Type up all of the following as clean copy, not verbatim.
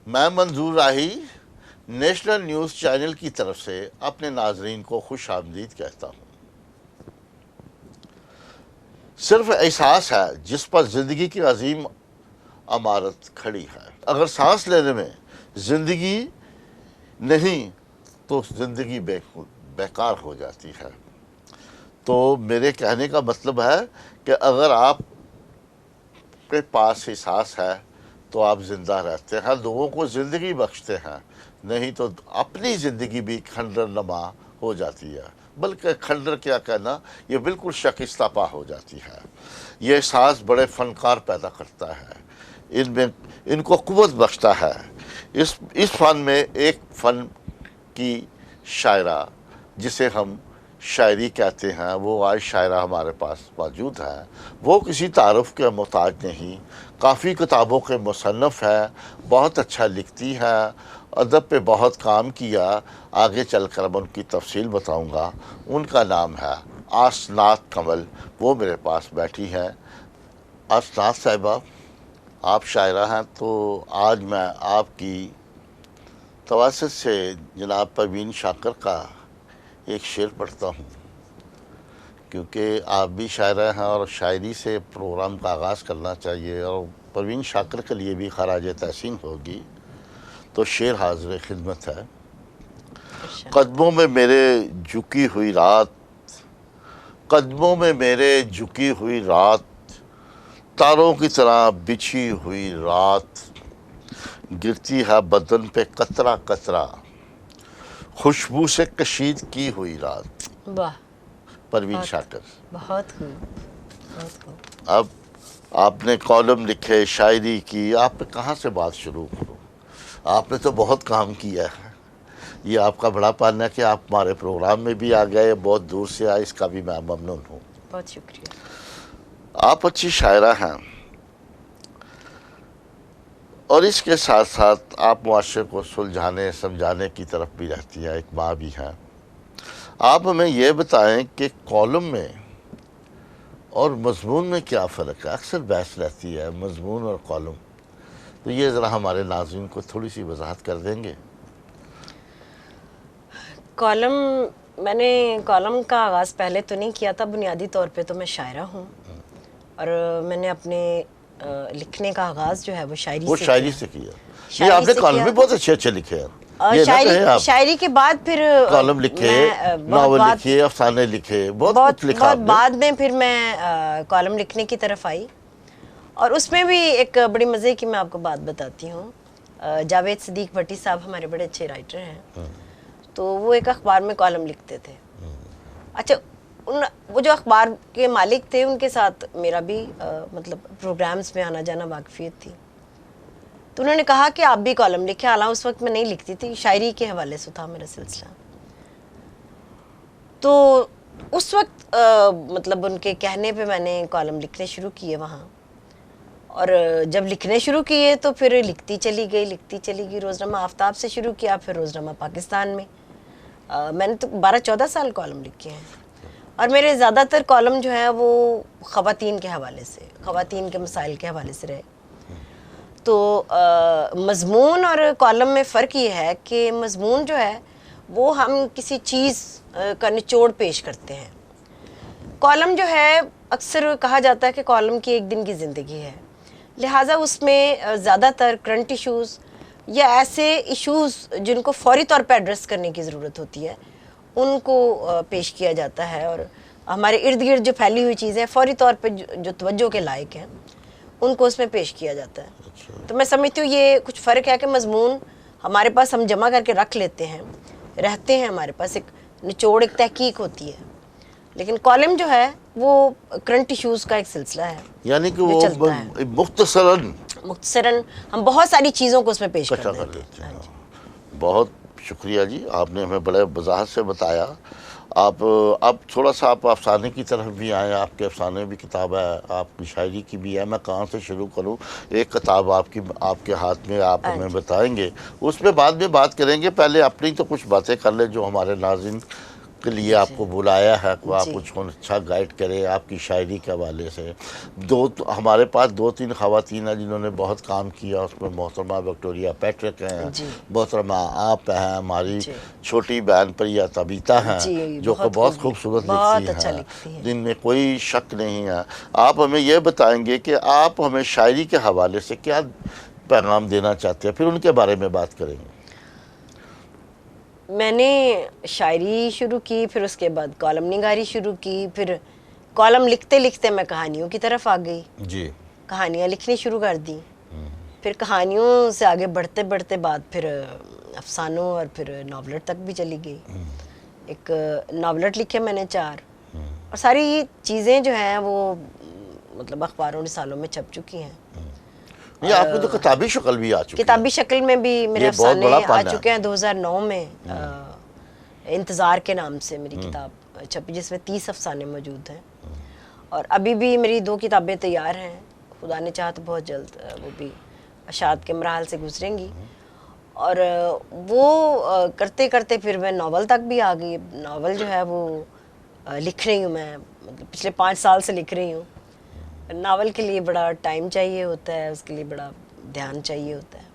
میں منظور راہی national news channel کی طرف سے اپنے ناظرین کو خوش آمدید کہتا ہوں۔ صرف احساس ہے جس پر زندگی کی عظیم عمارت کھڑی ہے۔ اگر سانس لینے میں زندگی نہیں تو زندگی بیکار ہو جاتی ہے۔ تو میرے کہنے کا مطلب ہے کہ اگر آپ کے پاس احساس ہے تو آپ زندہ رہتے ہیں، لوگوں کو زندگی بخشتے ہیں، نہیں تو اپنی زندگی بھی کھنڈر نما ہو جاتی ہے، بلکہ کھنڈر کیا کہنا، یہ بالکل شکستہ پا ہو جاتی ہے۔ یہ احساس بڑے فنکار پیدا کرتا ہے، ان کو قوت بخشتا ہے۔ اس فن میں ایک فن کی شاعرہ جسے ہم شاعری کہتے ہیں، وہ آج شاعرہ ہمارے پاس موجود ہے۔ وہ کسی تعارف کے محتاج نہیں، کافی کتابوں کے مصنف ہے، بہت اچھا لکھتی ہے، ادب پہ بہت کام کیا۔ آگے چل کر میں ان کی تفصیل بتاؤں گا۔ ان کا نام ہے آسنات کمل، وہ میرے پاس بیٹھی ہیں۔ آسنات صاحبہ، آپ شاعرہ ہیں، تو آج میں آپ کی توسط سے جناب پروین شاکر کا ایک شعر پڑھتا ہوں، کیونکہ آپ بھی شاعرہ ہیں اور شاعری سے پروگرام کا آغاز کرنا چاہیے، اور پروین شاکر کے لیے بھی خراج تحسین ہوگی۔ تو شعر حاضر خدمت ہے۔ قدموں میں میرے جھکی ہوئی رات، قدموں میں میرے جھکی ہوئی رات، تاروں کی طرح بچھی ہوئی رات، گرتی ہے بدن پہ قطرہ قطرہ، خوشبو سے کشید کی ہوئی رات۔ واہ، پروین شاکر۔ بہت خوب، بہت خوب۔ اب آپ نے کالم لکھے، شاعری کی، آپ پہ کہاں سے بات شروع کروں؟ آپ نے تو بہت کام کیا ہے۔ یہ آپ کا بڑا پن ہے کہ آپ ہمارے پروگرام میں بھی آ گئے، بہت دور سے آئے، اس کا بھی میں ممنون ہوں۔ بہت شکریہ۔ آپ اچھی شاعرہ ہیں، اور اس کے ساتھ ساتھ آپ معاشرے کو سلجھانے سمجھانے کی طرف بھی رہتی ہیں، ایک ماں بھی ہیں۔ آپ ہمیں یہ بتائیں کہ کالم میں اور مضمون میں کیا فرق ہے؟ اکثر بحث رہتی ہے مضمون اور کالم، تو یہ ذرا ہمارے ناظرین کو تھوڑی سی وضاحت کر دیں گے؟ کالم، میں نے کالم کا آغاز پہلے تو نہیں کیا تھا، بنیادی طور پہ تو میں شاعرہ ہوں، اور میں نے اپنے لکھنے کا آغاز جو ہے وہ شاعری سے کیا۔ نہیں، آپ نے کالم بھی بہت اچھے اچھے لکھے ہیں۔ شاعری کے بعد پھر کالم لکھے، ناول لکھے، افسانے لکھے، بہت کچھ لکھا آپ نے۔ بعد میں پھر میں کالم لکھنے کی طرف آئی، اور اس میں بھی ایک بڑی مزے کی میں آپ کو بات بتاتی ہوں۔ جاوید صدیق بھٹی صاحب ہمارے بڑے اچھے رائٹر ہیں، تو وہ ایک اخبار میں کالم لکھتے تھے۔ اچھا، وہ جو اخبار کے مالک تھے، ان کے ساتھ میرا بھی مطلب پروگرامز میں آنا جانا واقفیت تھی، تو انہوں نے کہا کہ آپ بھی کالم لکھیں۔ حالانکہ اس وقت میں نہیں لکھتی تھی، شاعری کے حوالے سے تھا میرا سلسلہ۔ تو اس وقت مطلب ان کے کہنے پہ میں نے کالم لکھنے شروع کیے وہاں، اور جب لکھنے شروع کیے تو پھر لکھتی چلی گئی۔ روزنامہ آفتاب سے شروع کیا، پھر روزنامہ پاکستان میں۔ میں نے تو 12-14 سال کالم لکھے ہیں، اور میرے زیادہ تر کالم جو ہیں وہ خواتین کے حوالے سے، خواتین کے مسائل کے حوالے سے رہے۔ تو مضمون اور کالم میں فرق یہ ہے کہ مضمون جو ہے وہ ہم کسی چیز کا نچوڑ پیش کرتے ہیں۔ کالم جو ہے، اکثر کہا جاتا ہے کہ کالم کی ایک دن کی زندگی ہے، لہٰذا اس میں زیادہ تر کرنٹ ایشوز یا ایسے ایشوز جن کو فوری طور پہ ایڈریس کرنے کی ضرورت ہوتی ہے، ان کو پیش کیا جاتا ہے، اور ہمارے ارد گرد جو پھیلی ہوئی چیزیں فوری طور پہ جو توجہ کے لائق ہیں، ان کو اس میں پیش کیا جاتا ہے۔ تو میں سمجھتی ہوں یہ کچھ فرق ہے کہ مضمون ہمارے پاس ہم جمع کر کے رکھ لیتے ہیں، رہتے ہیں ہمارے پاس، ایک نچوڑ، ایک تحقیق ہوتی ہے، لیکن کالم جو ہے وہ کرنٹ ایشوز کا ایک سلسلہ ہے، یعنی کہ وہ مختصراً ہم بہت ساری چیزوں کو اس میں پیش کر دیتے ہیں۔ بہت شکریہ جی، آپ نے ہمیں بڑے وضاحت سے بتایا۔ آپ اب تھوڑا سا آپ افسانے کی طرف بھی آئیں، آپ کے افسانے بھی کتاب ہے، آپ کی شاعری کی بھی ہے، میں کہاں سے شروع کروں؟ ایک کتاب آپ کے ہاتھ میں، آپ ہمیں بتائیں گے، اس میں بعد میں بات کریں گے، پہلے اپنی تو کچھ باتیں کر لیں جو ہمارے ناظرین کے لیے آپ کو بلایا ہے کہ آپ جی۔ کچھ اچھا گائیڈ کریں آپ کی شاعری کے حوالے سے. ہمارے پاس 2-3 خواتین ہیں جنہوں نے بہت کام کیا. اس میں محترمہ وکٹوریہ پیٹرک ہیں, جی۔ محترمہ آپ ہیں, ہماری جی۔ چھوٹی بہن پریا تبیتا ہیں جی، جو کہ بہت خوبصورت بہت لکھتی اچھا ہیں, لکھتی ہیں. جن میں کوئی شک نہیں ہے. آپ ہمیں یہ بتائیں گے کہ آپ ہمیں شاعری کے حوالے سے کیا پیغام دینا چاہتے ہیں, پھر ان کے بارے میں بات کریں گے. میں نے شاعری شروع کی, پھر اس کے بعد کالم نگاری شروع کی, پھر کالم لکھتے لکھتے میں کہانیوں کی طرف آ گئی. جی. کہانیاں لکھنی شروع کر دی. پھر کہانیوں سے آگے بڑھتے بڑھتے بعد پھر افسانوں اور پھر ناولٹ تک بھی چلی گئی. ایک ناولٹ لکھے میں نے 4, اور ساری یہ چیزیں جو ہیں وہ مطلب اخباروں رسالوں میں چھپ چکی ہیں. یہ آپ کی تو کتابی شکل بھی آ چکی ہے. کتابی شکل میں بھی میرے یہ بہت افسانے بڑا آ پن ہے. چکے ہیں. 2009 میں انتظار کے نام سے میری کتاب چھپی جس میں 30 افسانے موجود ہیں, اور ابھی بھی میری 2 کتابیں تیار ہیں. خدا نے چاہا تو بہت جلد وہ بھی اشاعت کے مراحل سے گزریں گی. اور وہ کرتے کرتے پھر میں ناول تک بھی آ گئی. ناول جو ہے وہ لکھ رہی ہوں میں, مطلب پچھلے 5 سال سے لکھ رہی ہوں. ناول کے لیے بڑا ٹائم چاہیے ہوتا ہے, اس کے لیے بڑا دھیان چاہیے ہوتا ہے.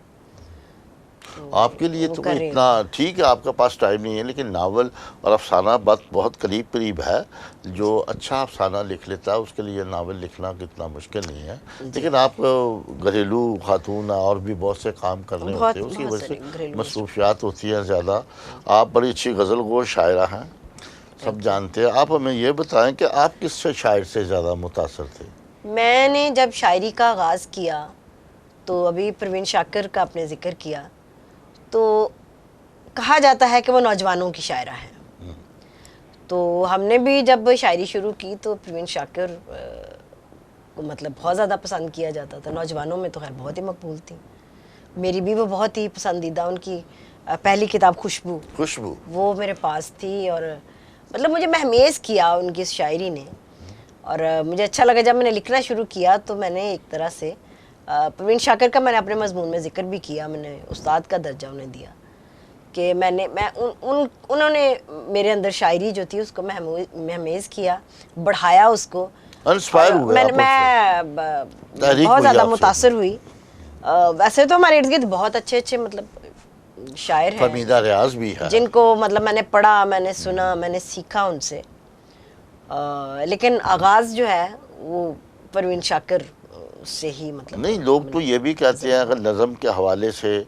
آپ کے لیے تو اتنا ٹھیک ہے, آپ کے پاس ٹائم نہیں ہے, لیکن ناول اور افسانہ بہت قریب قریب ہے. جو اچھا افسانہ لکھ لیتا ہے اس کے لیے ناول لکھنا کتنا مشکل نہیں ہے. لیکن آپ گھریلو خاتون اور بھی بہت سے کام کرنے ہوتے ہیں, اس کی وجہ سے مصروفیات ہوتی ہیں زیادہ. آپ بڑی اچھی غزل گو شاعرہ ہیں, سب جانتے ہیں. آپ ہمیں یہ بتائیں کہ آپ کس سے شاعر سے زیادہ متاثر تھے؟ میں نے جب شاعری کا آغاز کیا تو ابھی پروین شاکر کا آپ نے ذکر کیا, تو کہا جاتا ہے کہ وہ نوجوانوں کی شاعرہ ہیں. تو ہم نے بھی جب شاعری شروع کی تو پروین شاکر کو مطلب بہت زیادہ پسند کیا جاتا تھا. نوجوانوں میں تو خیر بہت ہی مقبول تھی. میری بھی وہ بہت ہی پسندیدہ, ان کی پہلی کتاب خوشبو وہ میرے پاس تھی, اور مطلب مجھے مہمیز کیا ان کی اس شاعری نے. اور مجھے اچھا لگا جب میں نے لکھنا شروع کیا تو میں نے ایک طرح سے پروین شاکر کا میں نے اپنے مضمون میں ذکر بھی کیا. میں نے استاد کا درجہ انہیں دیا کہ انہوں نے میرے اندر شاعری جو تھی اس کو مہمیز کیا, بڑھایا اس کو. میں بہت زیادہ متاثر ہوئی. ویسے تو ہمارے ارد گرد بہت اچھے اچھے مطلب شاعر ہیں, فہمیدہ ریاض بھی ہے, جن کو مطلب میں نے پڑھا, میں نے سنا, میں نے سیکھا ان سے. لیکن آغاز جو ہے وہ پروین شاکر سے ہی مطلب. نہیں, لوگ تو یہ بھی کہتے ہیں اگر نظم کے حوالے سے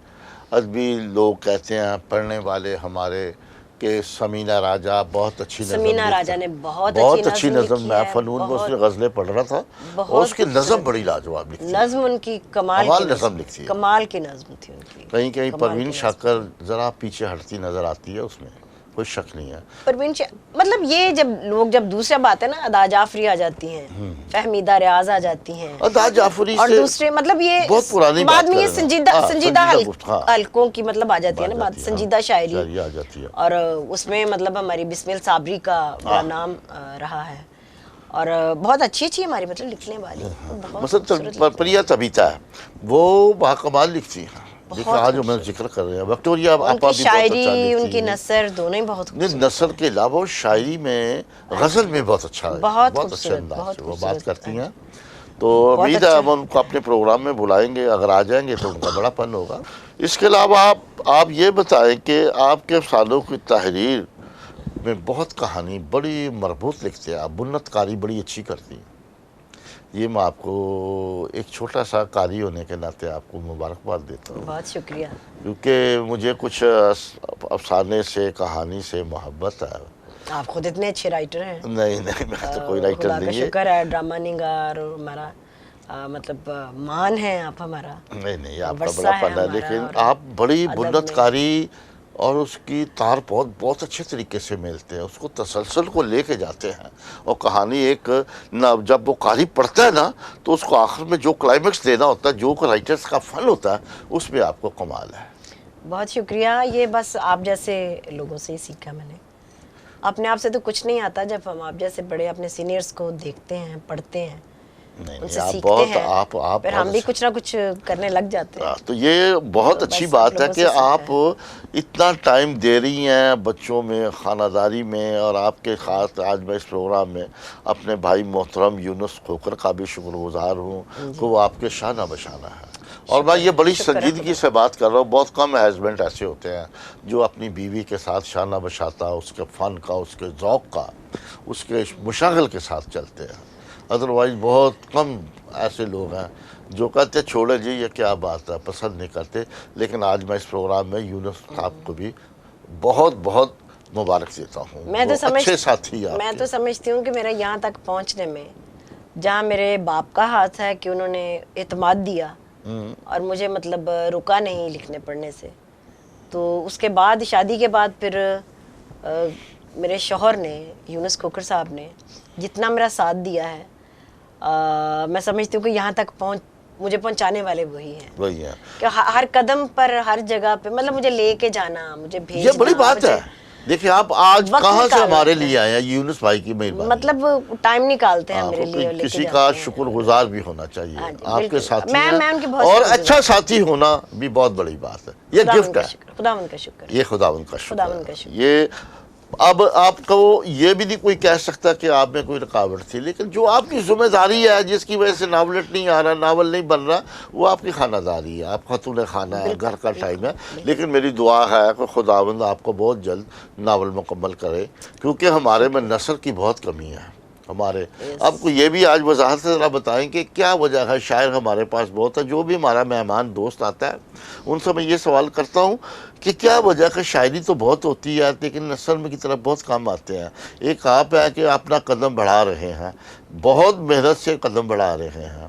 ادبی لوگ کہتے ہیں پڑھنے والے ہمارے کہ سمینہ راجہ بہت اچھی نظم سمینہ راجہ نے بہت اچھی نظم میں فنون میں اس میں غزلیں پڑھ رہا تھا, اور اس کی نظم بڑی لاجواب لکھتی ہے. نظم ان کی کمال لکھتی ہے, کمال کی نظم تھی ان کی. کہیں کہیں پروین شاکر ذرا پیچھے ہٹتی نظر آتی ہے, اس میں کوئی شک نہیں ہے. مطلب یہ جب لوگ جب دوسرا بات ہے نا, ادا جعفری آ جاتی ہیں, فہمیدہ ریاض آ جاتی ہیں, ادا جعفری اور دوسرے مطلب یہ بہت پرانی بعد میں یہ سنجیدہ حلقوں کی مطلب آ جاتی ہے نا بات, سنجیدہ شاعری آ جاتی ہے. اور اس میں مطلب ہماری بسمل صابری کا بڑا نام رہا ہے, اور بہت اچھی اچھی ہماری مطلب لکھنے والی. مثلا پریا تبیتا ہے, وہ باکمال لکھتی ہیں. آج میں ذکر کر رہے ہیں وکٹوریہ آپا بھی بہت اچھا لکھتی ہیں. ان کی نثر دونوں ہی بہت خوبصورت. نثر کے علاوہ شاعری میں غزل میں بہت اچھا ہے, بہت اچھے انداز سے وہ بات کرتی ہیں. تو امید ہے ہم ان کو اپنے پروگرام میں بلائیں گے, اگر آ جائیں گے تو ان کا بڑا فن ہوگا. اس کے علاوہ آپ یہ بتائیں کہ آپ کے افسانوں کی تحریر میں بہت کہانی بڑی مربوط لکھتے ہیں آپ, بنت کاری بڑی اچھی کرتی ہیں. یہ میں آپ کو ایک چھوٹا سا قاری ہونے کے ناطے آپ کو مبارکباد دیتا ہوں. بہت شکریہ. کیونکہ مجھے کچھ افسانے سے کہانی سے محبت ہے. آپ خود اتنے اچھے رائٹر ہیں. نہیں میں تو کوئی رائٹر نہیں ہے. خدا کا شکر ہے, ڈرامہ نگار اور ہمارا مطلب مان ہے آپ ہمارا. نہیں آپ کا بڑا فن ہے, لیکن آپ بڑی بنت کاری اور اس کی تار بہت اچھے طریقے سے ملتے ہیں, اس کو تسلسل کو لے کے جاتے ہیں. اور کہانی ایک جب وہ قاری پڑھتا ہے نا تو اس کو آخر میں جو کلائمیکس دینا ہوتا ہے, جو رائٹرز کا فن ہوتا ہے, اس میں آپ کو کمال ہے. بہت شکریہ. یہ بس آپ جیسے لوگوں سے ہی سیکھا میں نے. اپنے آپ سے تو کچھ نہیں آتا. جب ہم آپ جیسے بڑے اپنے سینئرز کو دیکھتے ہیں, پڑھتے ہیں, نہیں ان سے آپ سیکھتے بہت ہیں، آپ پھر ہم بھی کچھ نہ کچھ کرنے لگ جاتے ہیں. تو یہ بہت اچھی بات ہے کہ آپ اتنا ٹائم دے رہی ہیں بچوں میں، خانہ داری میں، اور آپ کے خاص آج میں اس پروگرام میں اپنے بھائی محترم یونس کھوکھر کا بھی شکر گزار ہوں کہ وہ آپ کے شانہ بشانہ ہے. اور میں یہ بڑی سنجیدگی سے بات کر رہا ہوں. بہت کم ہسبینڈ ایسے ہوتے ہیں جو اپنی بیوی کے ساتھ شانہ بشاتا، اس کے فن کا، اس کے ذوق کا، اس کے مشاغل کے ساتھ چلتے ہیں. ادروائز بہت کم ایسے لوگ ہیں جو کہتے چھوڑے جی یہ کیا بات ہے، پسند نہیں کرتے. لیکن آج میں اس پروگرام میں یونس صاحب کو بھی بہت بہت مبارک دیتا ہوں. میں تو اچھے ساتھی آپ میں کے. تو سمجھتی ہوں کہ میرا یہاں تک پہنچنے میں جہاں میرے باپ کا ہاتھ ہے کہ انہوں نے اعتماد دیا اور مجھے مطلب رکا نہیں لکھنے پڑھنے سے. تو اس کے بعد شادی کے بعد پھر میرے شوہر نے، یونس کھوکھر صاحب نے جتنا میرا ساتھ دیا ہے، میں سمجھتی ہوں کہ یہاں تک مجھے پہنچانے والے وہی ہیں. وہی ہے. کہ ہر قدم پر، ہر جگہ پہ مطلب مجھے لے کے جانا، مجھے بھیجنا. یہ بڑی بات ہے. دیکھیں آپ آج وقت کہاں سے نکالنا ہمارے ہے. لیے آئے ہیں، یونس بھائی کی مہربانی. مطلب ٹائم نکالتے ہیں میرے لیے اور لے کے کسی جاتے کا ہیں. شکر گزار بھی ہونا چاہیے. ہاں جی، آپ کے بالکل. ساتھی میں ہیں ان کی بہت اور شکر اچھا ساتھی ہونا بھی بہت بڑی بات ہے. یہ گفٹ ہے. خداوند کا شکر. یہ خداوند کا شکر خداوند کا ہے. شکر. یہ اب آپ کو یہ بھی نہیں کوئی کہہ سکتا کہ آپ میں کوئی رکاوٹ تھی، لیکن جو آپ کی ذمہ داری ہے جس کی وجہ سے ناولٹ نہیں آ رہا، ناول نہیں بن رہا، وہ آپ کی خانہ داری ہے. آپ خاتون خانہ ہے، گھر کا ٹائم ہے. لیکن میری دعا ہے کہ خداوند آپ کو بہت جلد ناول مکمل کرے، کیونکہ ہمارے میں نثر کی بہت کمی ہے. ہمارے آپ کو یہ بھی آج وضاحت سے ذرا بتائیں کہ کیا وجہ ہے. شاعر ہمارے پاس بہت ہے. جو بھی ہمارا مہمان دوست آتا ہے ان سے میں یہ سوال کرتا ہوں کہ کیا وجہ ہے. شاعری تو بہت ہوتی ہے لیکن نثر میں کی طرف بہت کم آتے ہیں. ایک آپ ہے کہ اپنا قدم بڑھا رہے ہیں، بہت محنت سے قدم بڑھا رہے ہیں.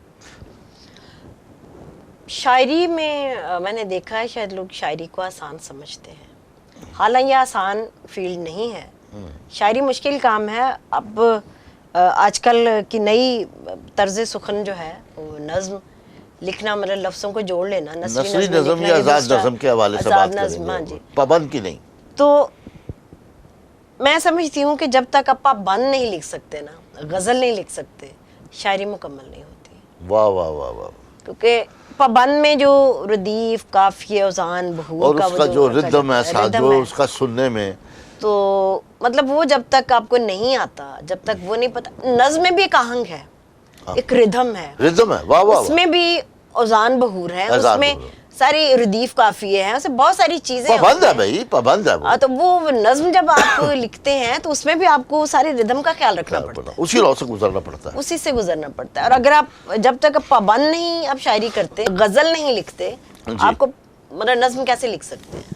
شاعری میں نے دیکھا ہے شاید لوگ شاعری کو آسان سمجھتے ہیں، حالانکہ یہ آسان فیلڈ نہیں ہے. شاعری مشکل کام ہے. اب آج کل کی نئی طرز سخن جو ہے وہ نظم لکھنا، مطلب لفظوں کو جوڑ لینا، نثری نظم یا آزاد نظم کے حوالے سے بات کریں ہاں گے، جی. پابند کی نہیں. تو میں سمجھتی ہوں کہ جب تک آپ پابند نہیں لکھ سکتے نا، غزل نہیں لکھ سکتے، شاعری مکمل نہیں ہوتی. واہ واہ واہ واہ. کیونکہ پابند میں جو ردیف، قافیہ، اوزان، بہور اور کا اس وہ کا جو جو ردم ہے ساتھ، ردم جو ہے، اس کا سننے میں، تو مطلب وہ جب تک آپ کو نہیں آتا، جب تک وہ نہیں پتا. نظم میں بھی ایک آہنگ ہے، ایک ردم ہے، ردم ہے. واہ واہ اس واہ. میں بھی اوزان بہور ہے، اس اذان میں بہور. ساری ردیف قافیے ہیں، اس میں بہت ساری چیزیں ہیں. پابند ہے بھائی، پابند ہے وہ. تو وہ نظم جب آپ لکھتے ہیں تو اس میں بھی آپ کو سارے ردم کا خیال رکھنا پڑتا ہے، اسی راہ سے گزرنا پڑتا ہے. اسی سے گزرنا پڑتا ہے. اور اگر آپ جب تک پابند نہیں آپ شاعری کرتے، غزل نہیں لکھتے، آپ کو مطلب نظم کیسے لکھ سکتے ہیں؟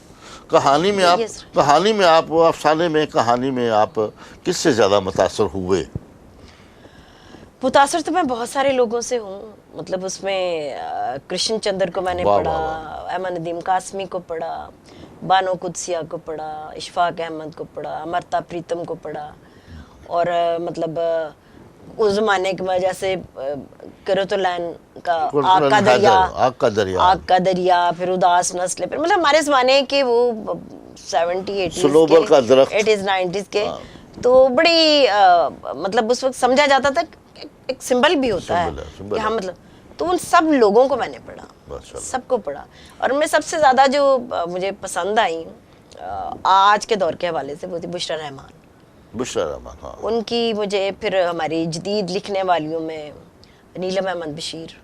کہانی میں آپ افسانے میں، کہانی میں آپ کس سے زیادہ متاثر ہوئے؟ متاثر تو میں بہت سارے لوگوں سے ہوں. مطلب اس میں کرشن چندر کو میں نے پڑھا، احمد ندیم قاسمی کو پڑھا، بانو قدسیہ کو پڑھا، اشفاق احمد کو پڑھا، امرتا پریتم کو پڑھا. اور مطلب اس زمانے کے میں جیسے کرت العین کا آگ کا دریا، پھر اداس نسل، پھر مطلب ہمارے زمانے کے وہ 70 سنوبر کا درخت، 80s 90s کے. تو بڑی مطلب اس وقت سمجھا جاتا تھا ایک سمبل بھی ہوتا ہے کہ ہم مطلب. تو ان سب لوگوں کو میں نے پڑھا، سب کو پڑھا. اور میں سب سے زیادہ جو مجھے پسند آئی آج کے دور کے حوالے سے وہ تھی بشریٰ رحمان. ہاں. ان کی مجھے پھر ہماری جدید لکھنے والیوں میں نیلم احمد بشیر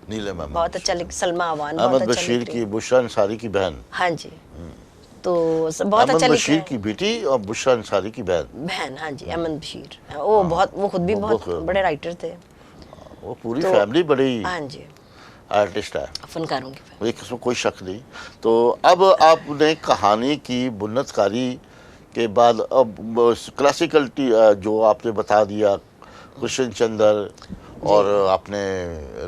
بہت اچھا سلمہ عوان بہت اچھا بشیر کی، بشریٰ انصاری کی بہن. ہاں جی. تو بہت اچھا لکھا ہے. بشیر کی بیٹی اور بشریٰ انصاری کی بہن. ہاں جی، احمد بشیر. وہ خود بھی بہت بڑے رائٹر تھے. وہ پوری فیملی بڑی ہاں جی آرٹسٹ ہے، فنکاروں کی فیملی، اس میں کوئی شک نہیں. تو اب آپ نے کہانی کی بنیاد کاری کے بعد اب کلاسیکل جو آپ نے بتا دیا، کرشن چندر اور آپ نے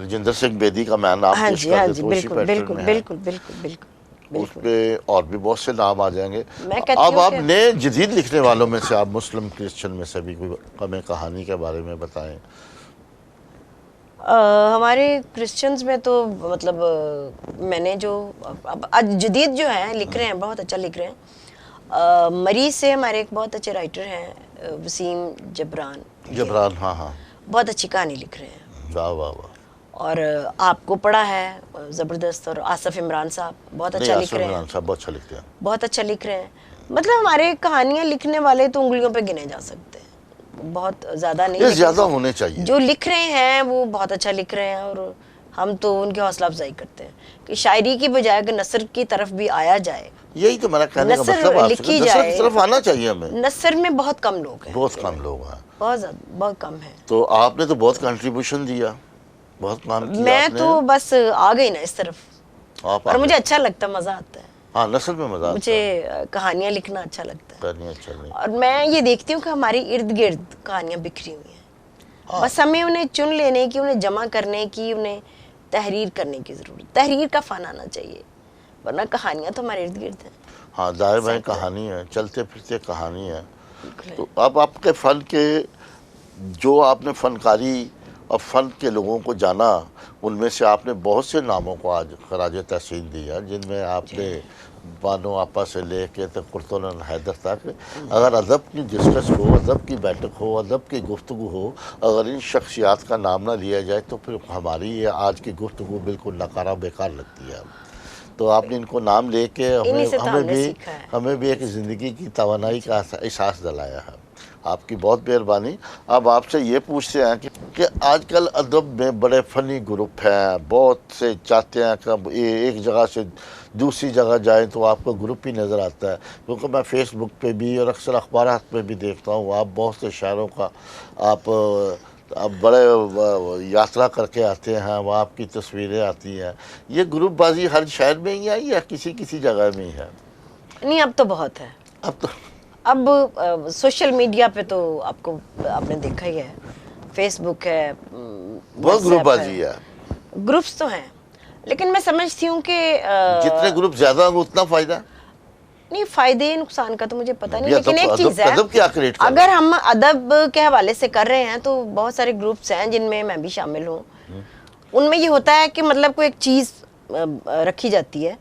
رجندر سنگھ بیدی کا میں نام پیش کر دیتا ہوں، اسی پیٹرن میں ہے. بالکل اس پہ اور بھی بہت سے نام آ جائیں گے. اب آپ نئے جدید لکھنے والوں میں سے، آپ مسلم کرسچن میں سے بھی کوئی ہمیں کہانی کے بارے میں بتائیں. ہمارے کرسچنز میں تو مطلب میں نے جو اب جدید جو ہیں لکھ رہے ہیں، بہت اچھا لکھ رہے ہیں. مری سے ہمارے ایک بہت اچھے رائٹر ہیں وسیم جبران. ہاں. بہت اچھی کہانی لکھ رہے ہیں. واہ واہ واہ. اور آپ کو پڑھا ہے زبردست. اور آصف عمران صاحب بہت اچھا لکھ رہے ہیں. صاحب بہت اچھا لکھتے ہیں. بہت اچھا لکھ رہے ہیں. مطلب ہمارے کہانیاں لکھنے والے تو انگلیوں پہ گنے جا سکتے ہیں, بہت زیادہ نہیں. یہ زیادہ ہونے چاہیے. جو لکھ رہے ہیں وہ بہت اچھا لکھ رہے ہیں, اور ہم تو ان کی حوصلہ افزائی کرتے ہیں کہ شاعری کی بجائے اگر نثر کی طرف بھی آیا جائے. یہی تو میرا کہنے کا مطلب ہے, لکھی نثر جائے کی طرف آنا چاہیے ہمیں. نثر میں بہت کم لوگ ہیں, بہت کم لوگ ہیں, بہت زیادہ, بہت کم ہیں. تو آپ نے تو بہت کنٹریبیوشن دیا, بہت کام کیا. میں تو بس آ گئی نا اس طرف, اور مجھے اچھا لگتا, مزہ آتا ہے. ہاں نثر میں مزہ آتا ہے. مجھے کہانیاں لکھنا اچھا لگتا ہے. اچھا نہیں. اور میں یہ دیکھتی ہوں کہ ہماری ارد گرد کہانیاں بکھری ہوئی ہیں, بس ہمیں انہیں چن لینے کی, انہیں جمع کرنے کی, انہیں تحریر کرنے کی ضرورت. تحریر کا فن آنا چاہیے, ورنہ کہانیاں تو ہمارے ارد گرد ہیں. ہاں ظاہر بھائی کہانی ہے, چلتے پھرتے کہانی ہے. تو اب آپ کے فن کے, جو آپ نے فنکاری اور فن کے لوگوں کو جانا, ان میں سے آپ نے بہت سے ناموں کو آج خراج تحسین دیا, جن میں آپ نے بانو آپا سے لے کے قرۃ حیدر تک, اگر ادب کی ڈسکس ہو, ادب کی بیٹھک ہو, ادب کی گفتگو ہو, اگر ان شخصیات کا نام نہ لیا جائے تو پھر ہماری یہ آج کی گفتگو بالکل ناکارہ بیکار لگتی ہے. تو آپ نے ان کو نام لے کے ہمیں بھی ایک زندگی کی توانائی کا احساس دلایا ہے. آپ کی بہت مہربانی. اب آپ سے یہ پوچھتے ہیں کہ آج کل ادب میں بڑے فنی گروپ ہیں, بہت سے چاہتے ہیں کہ ایک جگہ سے دوسری جگہ جائیں تو آپ کو گروپ ہی نظر آتا ہے. کیونکہ میں فیس بک پہ بھی اور اکثر اخبارات پہ بھی دیکھتا ہوں, آپ بہت سے شاعروں کا آپ بڑے یاترا کر کے آتے ہیں, وہاں آپ کی تصویریں آتی ہیں. یہ گروپ بازی ہر شہر میں ہی آئی یا کسی کسی جگہ میں ہی ہے؟ نہیں, اب تو بہت ہے. اب سوشل میڈیا پہ تو آپ نے دیکھا ہی ہے, فیس بک ہے, بہت گروپ بازی ہے. گروپس تو ہیں, لیکن میں سمجھتی ہوں کہ جتنے گروپ زیادہ ہوں اتنا فائدہ نہیں. فائدے نقصان کا تو مجھے پتہ نہیں, لیکن ایک چیز ہے, اگر ہم ادب کے حوالے سے کر رہے ہیں تو بہت سارے گروپس ہیں جن میں بھی شامل ہوں. ان میں یہ ہوتا ہے کہ مطلب کوئی ایک چیز رکھی جاتی ہے,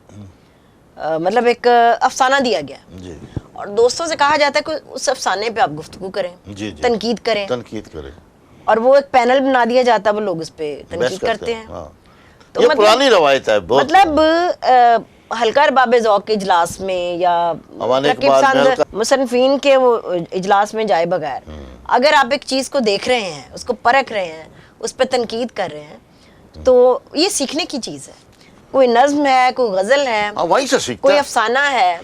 مطلب ایک افسانہ دیا گیا, اور دوستوں سے کہا جاتا ہے کہ اس افسانے پہ آپ گفتگو کریں, تنقید کریں, اور وہ ایک پینل بنا دیا جاتا ہے, وہ لوگ اس پہ تنقید کرتے ہیں. تو یہ پرانی روایت ہے. مطلب حلقہ ارباب ذوق کے اجلاس میں یا مصنفین کے وہ اجلاس میں جائے بغیر اگر آپ ایک چیز کو دیکھ رہے ہیں, اس کو پرکھ رہے ہیں, اس پہ تنقید کر رہے ہیں, تو یہ سیکھنے کی چیز ہے. کوئی نظم ہے, کوئی غزل ہے, کوئی افسانہ ہے,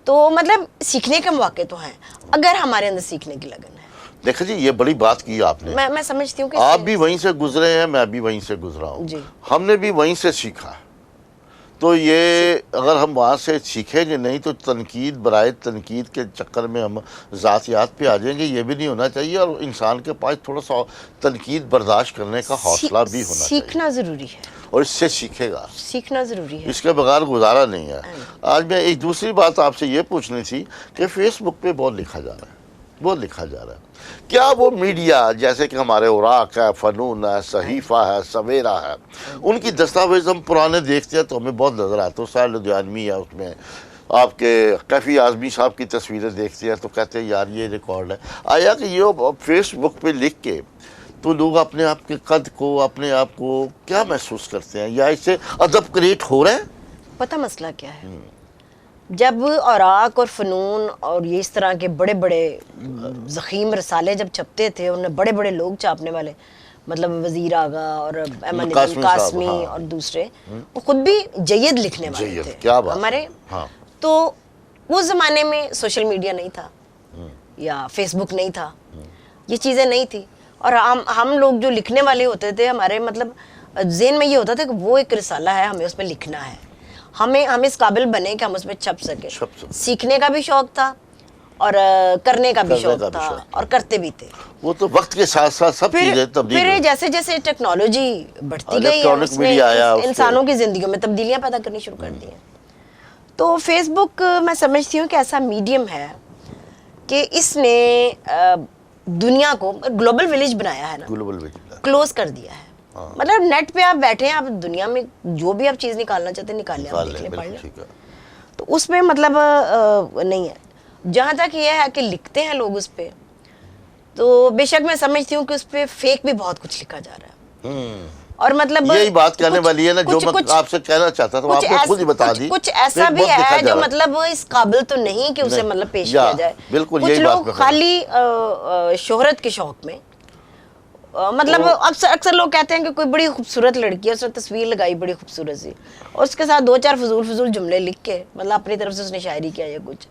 تو مطلب سیکھنے کے مواقع تو ہیں اگر ہمارے اندر سیکھنے کی لگن ہے. دیکھیں جی, یہ بڑی بات کی آپ نے. میں سمجھتی ہوں کہ آپ بھی وہیں سے گزرے ہیں, میں بھی وہیں سے گزرا ہوں, ہم نے بھی وہیں سے سیکھا. تو یہ اگر ہم وہاں سے سیکھیں گے نہیں تو تنقید برائے تنقید کے چکر میں ہم ذاتیات پہ آ جائیں گے. یہ بھی نہیں ہونا چاہیے, اور انسان کے پاس تھوڑا سا تنقید برداشت کرنے کا حوصلہ بھی ہونا چاہیے. سیکھنا ضروری ہے, اور اس سے سیکھے گا. سیکھنا ضروری ہے, اس کے بغیر گزارا نہیں ہے. آج میں ایک دوسری بات آپ سے یہ پوچھنی تھی کہ فیس بک پہ بہت لکھا جا رہا ہے, بہت لکھا جا رہا ہے. کیا وہ میڈیا جیسے کہ ہمارے اوراق ہے, فنون ہے, صحیفہ ہے, سویرا ہے, ان کی دستاویز ہم پرانے دیکھتے ہیں تو ہمیں بہت نظر آتا ہے. سہیل لدھیانوی ہے, اس میں آپ کے کیفی اعظمی صاحب کی تصویریں دیکھتے ہیں تو کہتے ہیں یار یہ ریکارڈ ہے. آیا کہ یہ فیس بک پہ لکھ کے تو لوگ اپنے آپ کے قد کو, اپنے آپ کو کیا محسوس کرتے ہیں, یا اس سے ادب کریٹ ہو رہا ہے؟ پتہ مسئلہ کیا ہے, جب اوراق اور فنون اور یہ اس طرح کے بڑے بڑے ضخیم رسالے جب چھپتے تھے, انہیں بڑے بڑے لوگ چھاپنے والے, مطلب وزیر آغا اور احمد قاسمی اور دوسرے, وہ خود بھی جید لکھنے والے تھے ہمارے. تو اس زمانے میں سوشل میڈیا نہیں تھا یا فیس بک نہیں تھا, یہ چیزیں نہیں تھی, اور ہم لوگ جو لکھنے والے ہوتے تھے, ہمارے مطلب ذہن میں یہ ہوتا تھا کہ وہ ایک رسالہ ہے, ہمیں اس میں لکھنا ہے, ہم اس قابل بنے کہ ہم اس میں چھپ سکیں. سیکھنے کا بھی شوق تھا اور کرنے کا بھی شوق تھا, اور کرتے بھی تھے. وہ تو وقت کے ساتھ ساتھ سب چیزیں تبدیل ہوئی. پھر جیسے جیسے ٹیکنالوجی بڑھتی گئی, اس نے انسانوں کی زندگیوں میں تبدیلیاں پیدا کرنی شروع کر دی ہیں. تو فیس بک میں سمجھتی ہوں کہ ایسا میڈیم ہے کہ اس نے دنیا کو گلوبل ولیج بنایا ہے نا, کلوز کر دیا ہے. مطلب نیٹ پہ آپ بیٹھے ہیں, آپ دنیا میں جو بھی آپ چیز نکالنا چاہتے ہیں نکال لیں, آپ دیکھ لیں, پڑھ لیں. تو اس میں مطلب نہیں ہے. جہاں تک یہ ہے کہ لکھتے ہیں لوگ اس پہ, تو بے شک میں سمجھتی ہوں کہ اس پہ فیک بھی بہت کچھ لکھا جا رہا ہے. اور مطلب یہی بات کہنے والی ہے نا جو میں آپ سے کہنا چاہتا تھا، آپ نے خود ہی بتا دی. کچھ ایسا بھی ہے جو مطلب اس قابل تو نہیں کہ اسے مطلب پیش کیا جائے. بالکل کچھ یہی بات لوگ خالی شہرت کے شوق میں مطلب اکثر لوگ کہتے ہیں کہ کوئی بڑی خوبصورت لڑکی ہے، اس نے تصویر لگائی بڑی خوبصورت سی، اور اس کے ساتھ 2-4 فضول جملے لکھ کے مطلب اپنی طرف سے اس نے شاعری کیا یا کچھ.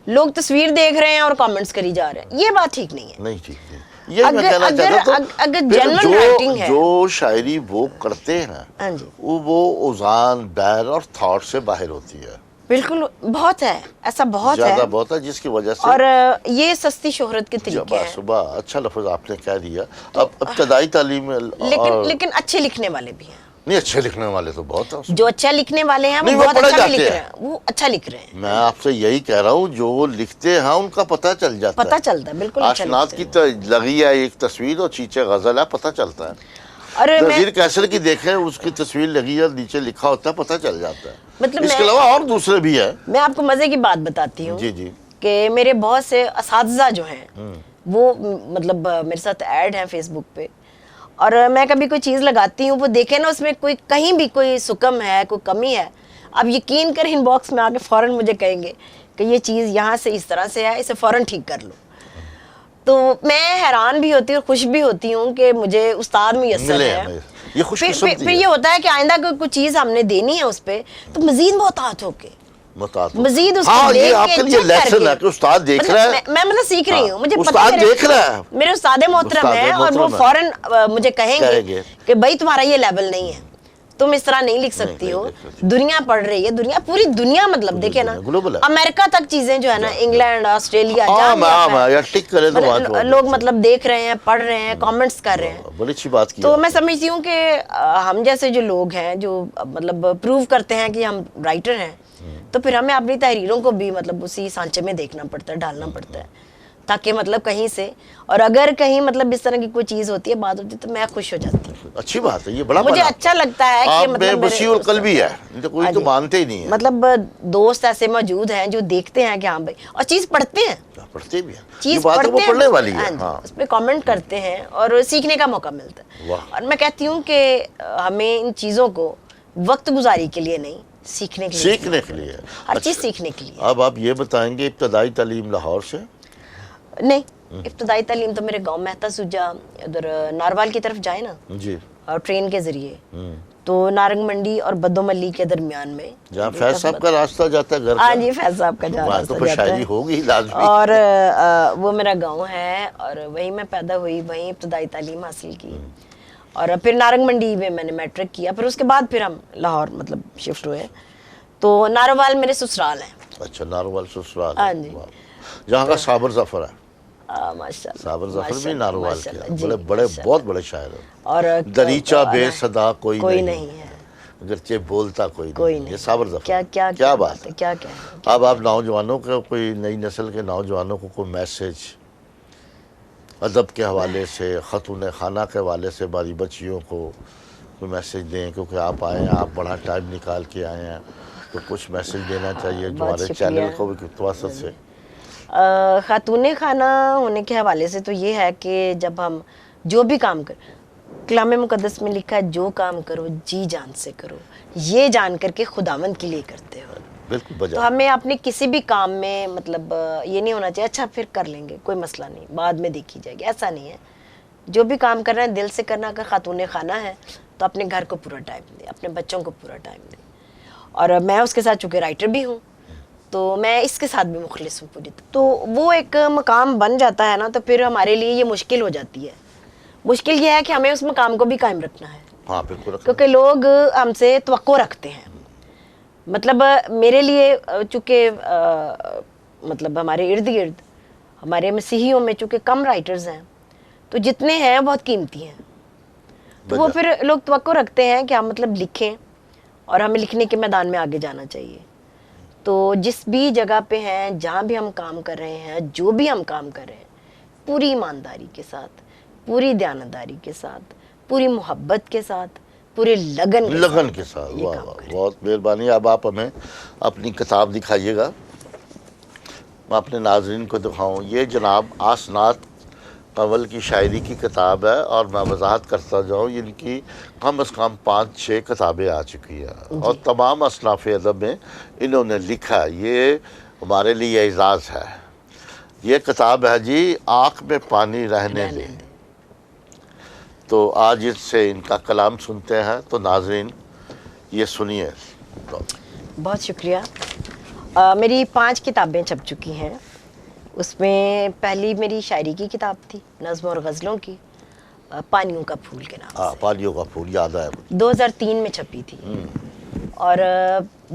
لوگ تصویر دیکھ رہے ہیں اور کمنٹس کری جا رہے ہیں، یہ بات ٹھیک نہیں ہے. نہیں ٹھیک نہیں. یہی میں کہنا چاہتا تھا جو شاعری وہ کرتے ہیں وہ اوزان بیر اور تھاٹ سے باہر ہوتی ہے. بالکل بہت ہے ایسا، بہت ہے زیادہ بہت ہے، جس کی وجہ سے اور یہ سستی شہرت کے طریقے ہیں. صبح اچھا لفظ آپ نے کہہ دیا. اب ابتدائی تعلیم لیکن اچھے لکھنے والے بھی ہیں. نہیں، اچھے لکھنے والے تو بہت ہیں. جو اچھا لکھنے والے ہیں وہ بہت اچھا لکھ رہے ہیں، وہ اچھا لکھ رہے ہیں. میں آپ سے یہی کہہ رہا ہوں جو لکھتے ہیں ان کا پتہ چل جاتا ہے. پتہ چلتا ہے بالکل. آشنات کی لگی ہے ایک تصویر اور چیچے غزل ہے، پتہ چلتا ہے. نذیر قیصر کی دیکھیں، اس کی تصویر لگی ہے، نیچے لکھا ہوتا ہے، پتہ چل جاتا ہے. مطلب اس کے علاوہ اور دوسرے بھی ہیں. میں آپ کو مزے کی بات بتاتی ہوں جی کہ میرے بہت سے اساتذہ جو ہیں وہ مطلب میرے ساتھ ایڈ ہیں فیس بک پہ، اور میں کبھی کوئی چیز لگاتی ہوں، وہ دیکھیں نا اس میں کوئی کہیں بھی کوئی سکم ہے، کوئی کمی ہے، اب یقین کر ان باکس میں آ کے فوراً مجھے کہیں گے کہ یہ چیز یہاں سے اس طرح سے ہے، اسے فوراً ٹھیک کر لو. تو میں حیران بھی ہوتی ہوں اور خوش بھی ہوتی ہوں کہ مجھے استاد میسر ہے. پھر یہ ہوتا ہے کہ آئندہ کوئی چیز ہم نے دینی ہے اس پہ تو مزید محتاط ہو کے مزید اس کو دیکھ کے چیک کر کے استاد دیکھ رہا ہے. میں مطلب سیکھ رہی ہوں، مجھے استاد دیکھ رہا ہے، میرے استاد محترم ہیں اور وہ فوراً مجھے کہیں گے کہ بھائی تمہارا یہ لیول نہیں ہے، تم اس طرح نہیں لکھ سکتی ہو. دنیا پڑھ رہی ہے، پوری دنیا مطلب دیکھیں نا، امریکہ تک چیزیں جو ہے نا، انگلینڈ، آسٹریلیا، لوگ مطلب دیکھ رہے ہیں، پڑھ رہے ہیں، کامنٹس کر رہے ہیں. بڑی اچھی بات کی. تو میں سمجھتی ہوں کہ ہم جیسے جو لوگ ہیں جو مطلب پروو کرتے ہیں کہ ہم رائٹر ہیں، تو پھر ہمیں اپنی تحریروں کو بھی مطلب اسی سانچے میں دیکھنا پڑتا ہے، ڈالنا پڑتا ہے، تاکہ مطلب کہیں سے، اور اگر کہیں مطلب اس طرح کی کوئی چیز ہوتی ہے، بات ہوتی ہے، تو میں خوش ہو جاتی ہوں. اچھی بات ہے، یہ بڑا مجھے اچھا لگتا ہے کہ مطلب وسیع القلبی ہے، کوئی تو مانتے ہی نہیں ہے. مطلب دوست ایسے موجود ہیں جو دیکھتے ہیں کہ ہاں بھائی، اور چیز پڑھتے ہیں، پڑھتے بھی ہیں، چیز پڑھنے والی ہے، اس پہ کامنٹ کرتے ہیں اور سیکھنے کا موقع ملتا ہے. اور میں کہتی ہوں کہ ہمیں ان چیزوں کو وقت گزاری کے لیے نہیں، سیکھنے کے لیے ہر چیز سیکھنے کے لیے. اب آپ یہ بتائیں گے ابتدائی تعلیم لاہور سے؟ نہیں، ابتدائی تعلیم تو میرے گاؤں مہتا سجا ادھر ناروال کی طرف جائے نا جی، اور ٹرین کے ذریعے تو نارنگ منڈی اور بدو ملی کے درمیان میں جہاں فیض صاحب کا راستہ جاتا ہے گھر کا. ہاں جی، فیض صاحب کا راستہ جاتا ہے، ہوگی لازمی. اور وہ میرا گاؤں ہے اور وہیں میں پیدا ہوئی، وہیں ابتدائی تعلیم حاصل کی، اور پھر نارنگ منڈی میں میں نے میٹرک کیا. پھر اس کے بعد پھر ہم لاہور مطلب شفٹ ہوئے. تو ناروال میرے سسرال ہیں. اچھا، ناروال سسرال. ہاں جی، جہاں کا صابر ظفر ہے. ماشاءاللہ، صابر ظفر بھی ناروال کے بہت بڑے شاعر ہیں. اور دریچہ بے صدا کوئی نہیں ہے، اگرچہ بولتا کوئی نہیں. یہ صابر ظفر. کیا بات ہے، کیا اب آپ نوجوانوں کو، کوئی نئی نسل کے نوجوانوں کو کوئی میسج ادب کے حوالے سے، خاتون خانہ کے حوالے سے، ہماری بچیوں کو کوئی میسج دیں، کیونکہ آپ آئے ہیں، آپ بڑا ٹائم نکال کے آئے ہیں، تو کچھ میسج دینا چاہیے جو ہمارے چینل کو بھی توسط سے. خاتون خانہ ہونے کے حوالے سے تو یہ ہے کہ جب ہم جو بھی کام کریں، کلام مقدس میں لکھا ہے جو کام کرو جی جان سے کرو، یہ جان کر کے خداوند کے لیے کرتے ہو. بالکل بجا. تو ہمیں اپنے کسی بھی کام میں مطلب یہ نہیں ہونا چاہیے اچھا پھر کر لیں گے، کوئی مسئلہ نہیں، بعد میں دیکھی جائے گی، ایسا نہیں ہے. جو بھی کام کر رہے ہیں دل سے کرنا. اگر خاتون خانہ ہے تو اپنے گھر کو پورا ٹائم دیں، اپنے بچوں کو پورا ٹائم دیں. اور میں اس کے ساتھ چونکہ رائٹر بھی ہوں تو میں اس کے ساتھ بھی مخلص ہوں پوری. تو وہ ایک مقام بن جاتا ہے نا، تو پھر ہمارے لیے یہ مشکل ہو جاتی ہے. مشکل یہ ہے کہ ہمیں اس مقام کو بھی قائم رکھنا ہے. ہاں بالکل، کیونکہ لوگ ہم سے توقع رکھتے ہیں. مطلب میرے لیے چونکہ مطلب ہمارے ارد گرد ہمارے مسیحیوں میں چونکہ کم رائٹرز ہیں، تو جتنے ہیں بہت قیمتی ہیں. تو وہ پھر لوگ توقع رکھتے ہیں کہ ہم مطلب لکھیں اور ہمیں لکھنے کے میدان میں آگے جانا چاہیے. تو جس بھی جگہ پہ ہیں، جہاں بھی ہم کام کر رہے ہیں، جو بھی ہم کام کر رہے ہیں، پوری ایمانداری کے ساتھ، پوری دیانتداری کے ساتھ، پوری محبت کے ساتھ، پورے لگن کے ساتھ. بہت مہربانی. اب آپ ہمیں اپنی کتاب دکھائیے گا، میں اپنے ناظرین کو دکھاؤں. یہ جناب آسنات قول کی شاعری کی کتاب ہے، اور میں وضاحت کرتا جاؤں، ان کی کم از کم 5-6 کتابیں آ چکی ہیں، اور تمام اصناف ادب میں انہوں نے لکھا ہے۔ یہ ہمارے لیے اعزاز ہے۔ یہ کتاب ہے جی آنکھ میں پانی رہنے دے۔ تو آج اس سے ان کا کلام سنتے ہیں، تو ناظرین یہ سنیے۔ بہت شکریہ۔ میری 5 کتابیں چھپ چکی ہیں۔ اس میں پہلی میری شاعری کی کتاب تھی، نظم اور غزلوں کی، پانیوں کا پھول کے نام سے، پانیوں کا پھول یاد ہے مجھے۔ 2003 میں چھپی تھی۔ اور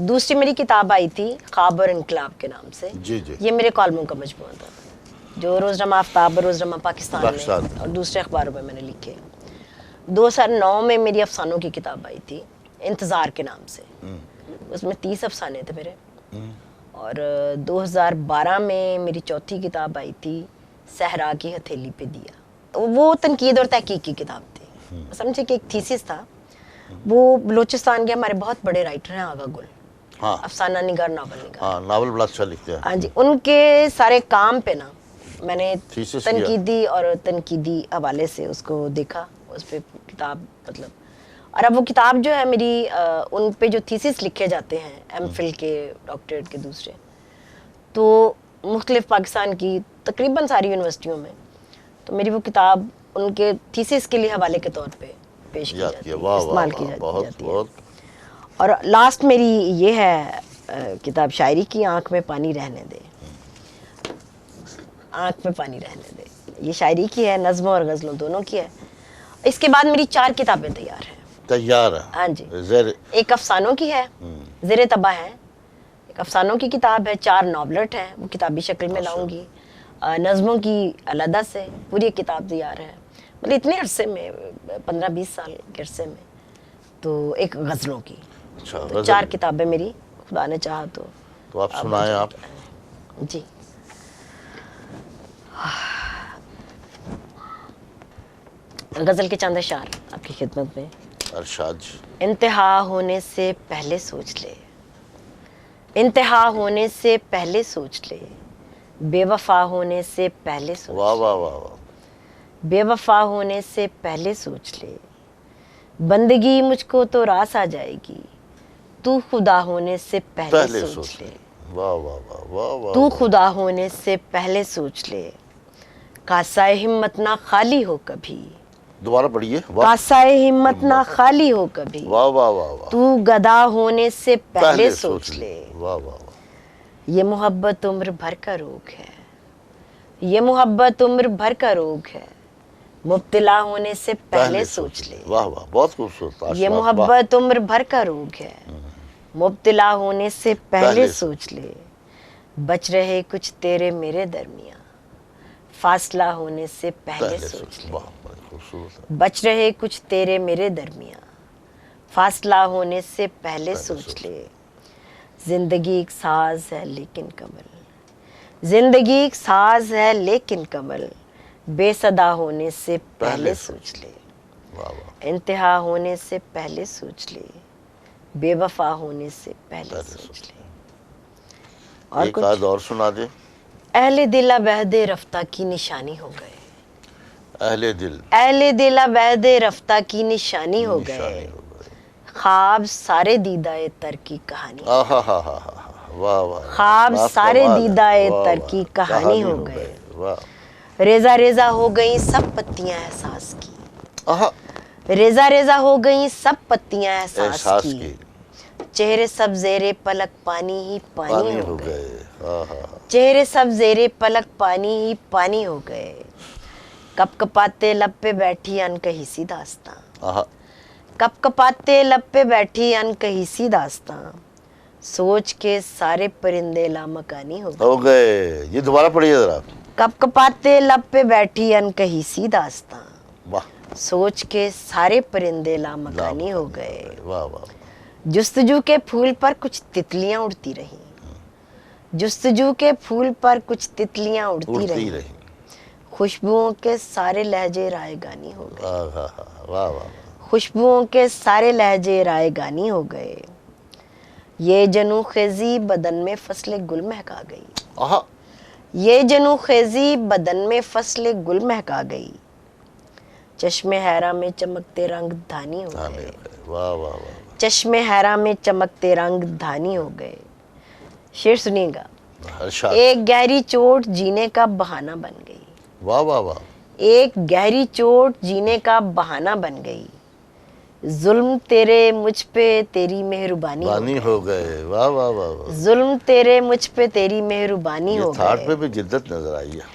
دوسری میری کتاب آئی تھی خواب اور انقلاب کے نام سے۔ جی جی۔ یہ میرے کالموں کا مجموعہ تھا، جو روزنامہ آفتاب اور روزنامہ پاکستان میں اور دوسرے اخباروں میں نے لکھے۔ 2009 میں میری افسانوں کی کتاب آئی تھی انتظار کے نام سے۔ اس میں 30 افسانے تھے میرے۔ اور 2012 میں میری چوتھی کتاب آئی تھی صحرا کی ہتھیلی پہ دیا۔ وہ تنقید اور تحقیق کی کتاب تھی، سمجھے کہ ایک تھیسس تھا۔ وہ بلوچستان کے ہمارے بہت بڑے رائٹر ہیں آغا گل، افسانہ نگار، ناول نگار۔ ہاں، ناول بڑا اچھا لکھتے ہیں۔ ہاں جی، ان کے سارے کام پہ نا میں نے تنقیدی اور تنقیدی حوالے سے اس کو دیکھا، اس پہ کتاب مطلب۔ اور اب وہ کتاب جو ہے میری، ان پہ جو تھیسس لکھے جاتے ہیں ایم فل کے، ڈاکٹریٹ کے دوسرے، تو مختلف پاکستان کی تقریباً ساری یونیورسٹیوں میں، تو میری وہ کتاب ان کے تھیسس کے لیے حوالے کے طور پہ پیش کی جاتی ہے، استعمال کی جاتی ہے۔ اور لاسٹ میری یہ ہے کتاب شاعری کی، آنکھ میں پانی رہنے دے۔ آنکھ میں پانی رہنے دے، یہ شاعری کی ہے، نظموں اور غزلوں دونوں کی ہے۔ اس کے بعد میری 4 کتابیں تیار ہیں۔ تیار ہے؟ ہاں جی۔ ایک افسانوں کی ہے، زیر طبع ہے، ایک افسانوں کی کتاب ہے، 4 ناولٹ ہیں، وہ کتابی شکل میں لاؤں گی۔ نظموں کی علیحدہ سے پوری کتاب تیار ہے، مطلب اتنے عرصے میں 15-20 سال کے عرصے میں۔ تو ایک غزلوں کی، 4 کتابیں میری، خدا نے چاہا تو آپ سنائیں۔ آپ جی۔ غزل کے چند اشعار آپ کی خدمت میں۔ ارشاد۔ انتہا ہونے سے پہلے سوچ لے، انتہا ہونے سے پہلے سوچ لے، بے وفا ہونے سے پہلے سوچ لے، واہ واہ واہ واہ، بے وفا ہونے سے پہلے سوچ لے، بندگی مجھ کو تو راس آ جائے گی، تو خدا ہونے سے پہلے سوچ لے، واہ واہ واہ واہ واہ، تو خدا ہونے سے پہلے سوچ لے، کاسہ ہمت نہ خالی ہو کبھی، دوبارہ پڑھیے۔ کاسہ ہمت نہ خالی ہو کبھی، واہ واہ واہ واہ، تو گدا ہونے سے پہلے سوچ لے، واہ واہ واہ، یہ محبت عمر بھر کا روگ ہے، یہ محبت عمر بھر کا روگ ہے، مبتلا ہونے سے پہلے سوچ لے، واہ واہ، بہت خوبصورت۔ یہ محبت عمر بھر کا روگ ہے، مبتلا ہونے سے پہلے سوچ لے، بچ رہے کچھ تیرے میرے درمیان، فاصلہ ہونے سے پہلے سوچ لے، بچ رہے کچھ تیرے میرے درمیان، فاصلہ ہونے سے پہلے سوچ لے، زندگی ایک ساز ہے لیکن کمل، زندگی ایک ساز ہے لیکن کمل، بے صدا ہونے سے پہلے سوچ لے، انتہا ہونے سے پہلے سوچ لے، بے وفا ہونے سے پہلے سوچ لے۔ اور ایک آدھ اور سنا دے۔ اہل دل عہد رفتہ کی نشانی ہو گئے، اہل دل، اہل دل عہد رفتہ کی نشانی ہو گئے، خواب سارے دیدہ تر کی کہانی، واہ واہ، خواب سارے دیدہ تر کی کہانی ہو گئے، ریزہ ریزہ ہو گئیں سب پتیاں احساس کی، ریزہ ریزہ ہو گئیں سب پتیاں احساس کی، چہرے سب زیر پلک پانی ہی پانی ہو گئے، چہرے سب زیر پلک پانی ہی پانی ہو گئے، کپ کپاتے لب پہ بیٹھی ان کہی سی داستاں، کپ کپاتے لب پہ بیٹھی ان کہی سی داستاں، سوچ کے سارے پرندے لامکانی ہو گئے۔ یہ دوبارہ پڑھیے ذرا۔ کپ کپاتے لب پہ بیٹھی ان کہی سی داستاں، سوچ کے سارے پرندے لامکانی ہو گئے، واہ واہ، جستجو کے پھول پر کچھ تتلیاں اڑتی رہیں، جستجو کے پھول پر کچھ تتلیاں اڑتی رہیں، خوشبوؤں کے سارے لہجے رائے گانی ہو گئے، خوشبوؤں کے سارے لہجے رائے گانی ہو گئے، یہ جنو خیزی بدن میں فصل گل مہکا گئی، یہ جنو خیزی بدن میں فصل گل مہکا گئی، چشم حیرا میں چمکتے رنگ دھانی ہو گئے، واہ واہ واہ، چشم حیرا میں چمکتے رنگ دھانی ہو گئے. شعر سنیے گا. ارشاد. ایک گہری چوٹ جینے کا بہانہ بن گئی، واہ واہ واہ، ایک گہری چوٹ جینے کا بہانہ بن گئی، ظلم تیرے مجھ پہ تیری مہربانی ہو بانی گئے، ہو گئے. واہ واہ واہ واہ. ظلم تیرے مجھ پہ تیری مہربانی یہ ہو تھاٹ گئے. پہ بھی جدت نظر آئی ہے.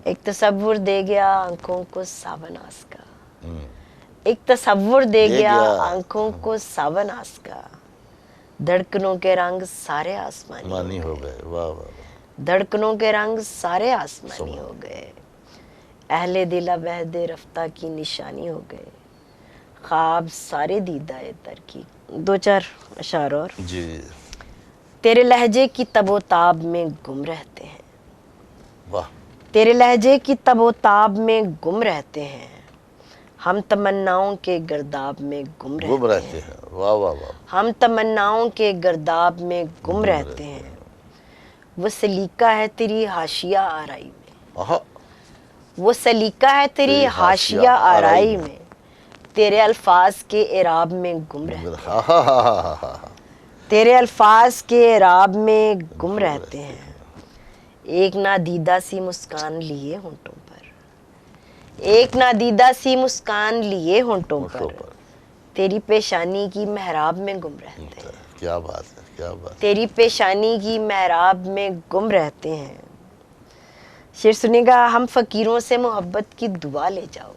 ایک تصور دے گیا آنکھوں کو ساون آس کا، ایک تصور دے گیا آنکھوں کو ساون آس کا، دھڑکنوں کے رنگ سارے آسمانی مانی ہو گئے. واہ واہ واہ. دھڑکنوں کے رنگ سارے آسمانی ہو گئے، اہل دل وحد رفتہ کی نشانی ہو گئے، خواب سارے دیدہ تر کی. دو چار اشعار اور. جی. تیرے لہجے کی تب و تاب میں گم رہتے ہیں، واہ. تیرے لہجے کی تب و تاب میں گم رہتے ہیں، ہم تمناؤں کے گرداب میں گم گم رہتے رہتے ہیں، ہیں. واہ واہ واہ. ہم تمناؤں کے گرداب میں گم رہتے ہیں، وہ سلیقہ ہے تیری حاشیہ آرائی میں، آہا. وہ سلیقہ ہے تیری حاشیہ آرائی میں، تیرے الفاظ کے اعراب میں گم رہتے ہیں، ہاں ہاں ہاں ہاں ہاں ہاں. تیرے الفاظ کے اعراب میں گم رہتے ہیں، ایک نادیدہ سی مسکان لیے ہونٹوں پر، ایک نادیدہ سی مسکان لیے ہونٹوں پر، تیری پیشانی کی محراب میں گم رہتے ہیں، کیا بات ہے، کیا بات. تیری پیشانی کی محراب میں گم رہتے ہیں. شعر سنے گا. ہم فقیروں سے محبت کی دعا لے جاؤ،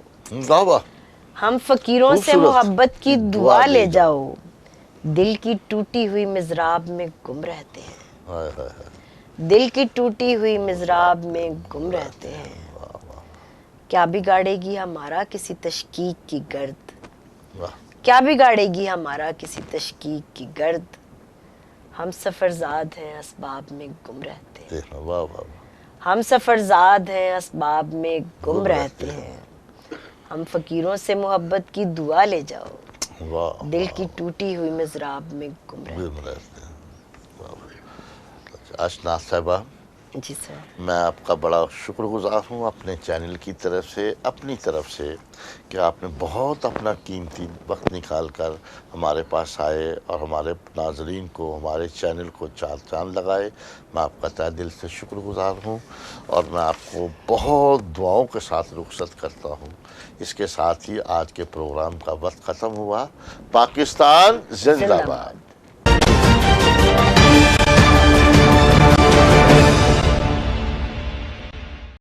واہ واہ. ہم فقیروں سے خوبصورت. محبت کی دعا لے جاؤ، دل کی ٹوٹی ہوئی مضراب میں گم رہتے ہیں، ہائے ہائے ہائے. دل کی ٹوٹی ہوئی مضراب میں گم رہتے ہیں. کیا بگاڑے گی ہمارا کسی تشکیک کی گرد، واہ. کیا بگاڑے گی ہمارا کسی تشکیک کی گرد، ہم سفرزاد ہیں اسباب میں گم رہتے ہیں، دیکھنا. واہ واہ واہ. ہم سفرزاد ہیں اسباب میں گم رہتے ہیں، ہم فقیروں سے محبت کی دعا لے جاؤ، واہ. دل کی ٹوٹی ہوئی مضراب میں گم رہتے گم رہتے ہیں. اشناز صاحبہ، ہیں. جی سر. میں آپ کا بڑا شکر گزار ہوں اپنے چینل کی طرف سے، اپنی طرف سے، کہ آپ نے بہت اپنا قیمتی وقت نکال کر ہمارے پاس آئے اور ہمارے ناظرین کو، ہمارے چینل کو چار چاند لگائے. میں آپ کا تہ دل سے شکر گزار ہوں، اور میں آپ کو بہت دعاؤں کے ساتھ رخصت کرتا ہوں. اس کے ساتھ ہی آج کے پروگرام کا وقت ختم ہوا. پاکستان زندہ باد.